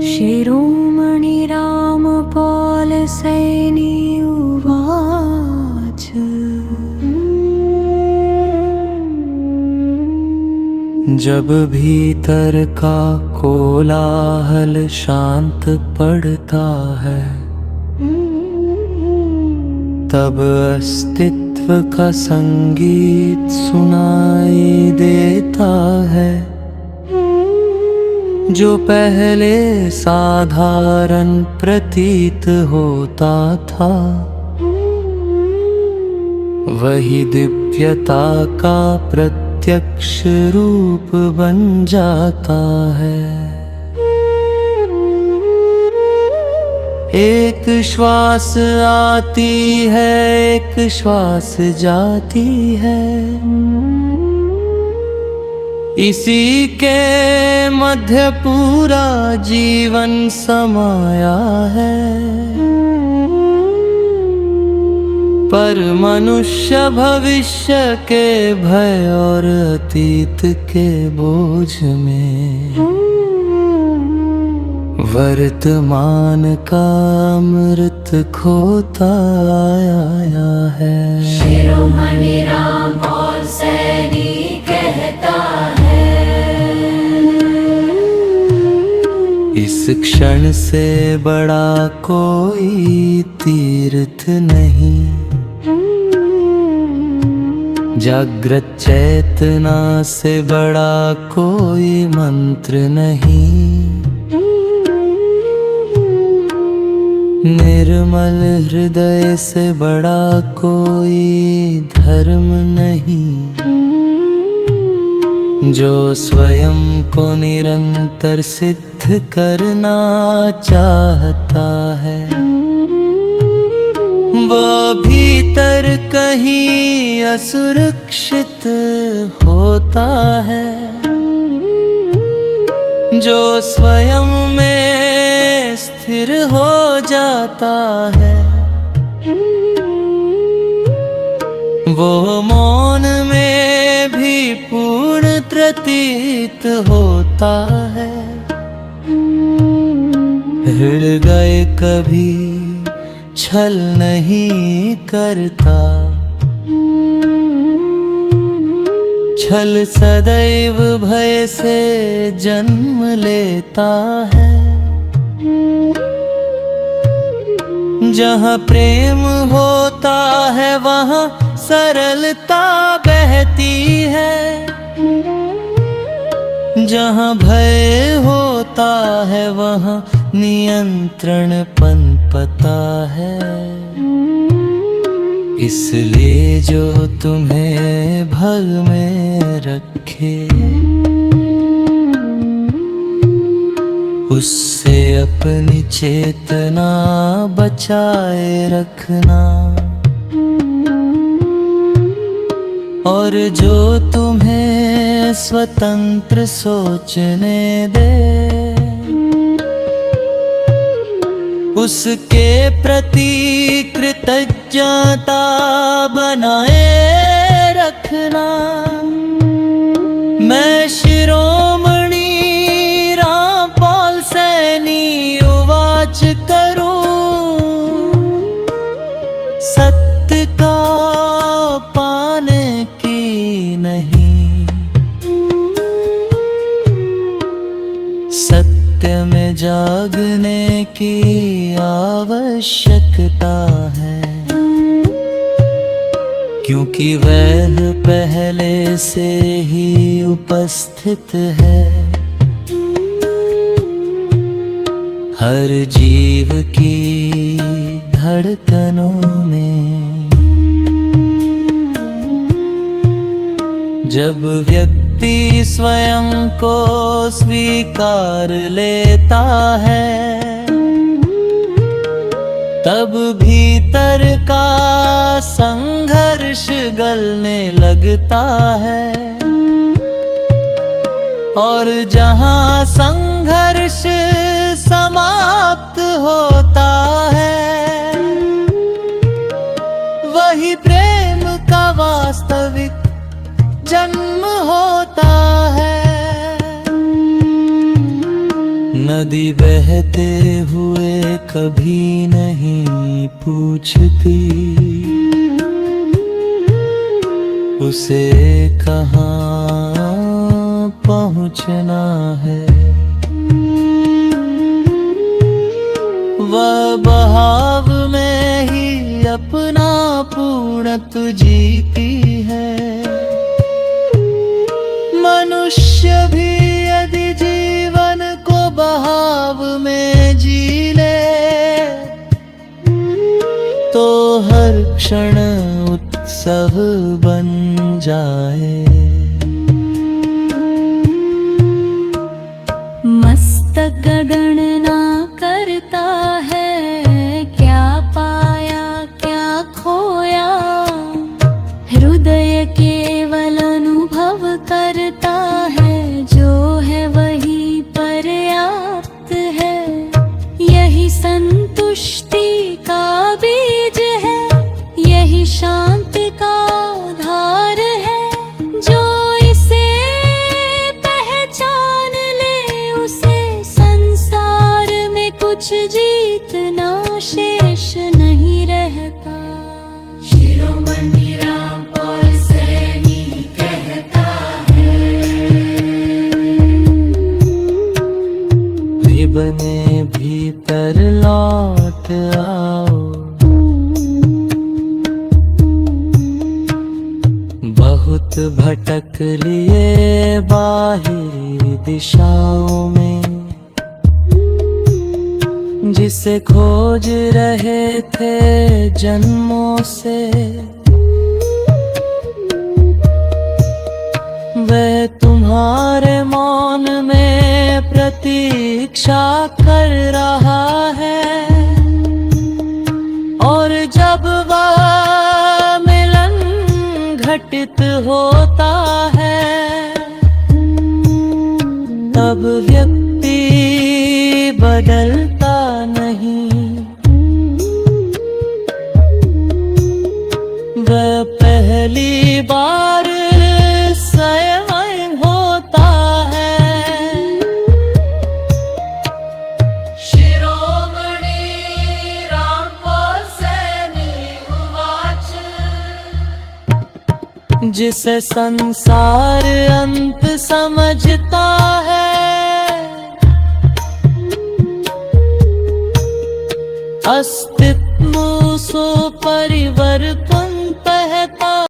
शिरोमणि रामपाल सैनी उवाच। जब भीतर का कोलाहल शांत पड़ता है, तब अस्तित्व का संगीत सुनाई देता है। जो पहले साधारण प्रतीत होता था, वही दिव्यता का प्रत्यक्ष रूप बन जाता है। एक श्वास आती है, एक श्वास जाती है, इसी के मध्य पूरा जीवन समाया है। पर मनुष्य भविष्य के भय और अतीत के बोझ में वर्तमान का अमृत खोता आया है। शिरोमणि रामपाल सैनी कहता है, इस क्षण से बड़ा कोई तीर्थ नहीं, जागृत चेतना से बड़ा कोई मंत्र नहीं, निर्मल हृदय से बड़ा कोई धर्म नहीं। जो स्वयं को निरंतर सिद्ध करना चाहता है, वो भीतर कहीं असुरक्षित होता है। जो स्वयं में स्थिर हो जाता है, वो मौन में भी पूर्ण प्रतीत होता है। हृदय कभी छल नहीं करता, छल सदैव भय से जन्म लेता है। जहाँ प्रेम होता है वहाँ सरलता बहती है, जहाँ भय होता है वहाँ नियंत्रण पनपता है। इसलिए जो तुम्हें भग में रखे, उससे अपनी चेतना बचाए रखना। और जो तुम्हें स्वतंत्र सोचने दे, उसके प्रति कृतज्ञता बनाए रखना। मैं शिरोमणि रामपाल सैनी उवाच करूं, सत्य का पाने की नहीं, सत्य में जागने की आवश्यकता है। क्योंकि वह पहले से ही उपस्थित है हर जीव की धड़कनों में। जब व्यक्ति स्वयं को स्वीकार लेता है, तब भीतर का संघर्ष गलने लगता है। और जहाँ संघर्ष समाप्त होता है, वही प्रेम का वास्तविक जन्म होता है। नदी बहते हुए कभी नहीं पूछती उसे कहाँ पहुँचना है। वह बहाव में ही अपना पूर्णत्व जीती है। मनुष्य भी यदि जीवन को बहाव में जी ले तो हर क्षण उत्सव बन जाए। मस्तक गणना करता है, क्या पाया क्या खोया। हृदय केवल अनुभव करता है, जो है वही पर्याप्त है। यही संतुष्टि का बीज है, यही शांति का आधार है। जो इसे पहचान ले उसे संसार में कुछ जीतना शेष नहीं रहता। शिरोमणि रामपाल सैनी कहता है। बने भीतर लौट आओ, बहुत भटक लिए बाहरी दिशाओं में। जिसे खोज रहे थे जन्मों से वह तुम्हारे मौन में प्रतीक्षा कर रहा है। और जब वह मिलन घटित होता है तब व्यक्ति बदलता नहीं, वह पहली बार स्वयं होता है। शिरोमणि रामपाल सैनी उवाच। जिसे संसार अंत समझता है अस्तित्व सो परिवर्तन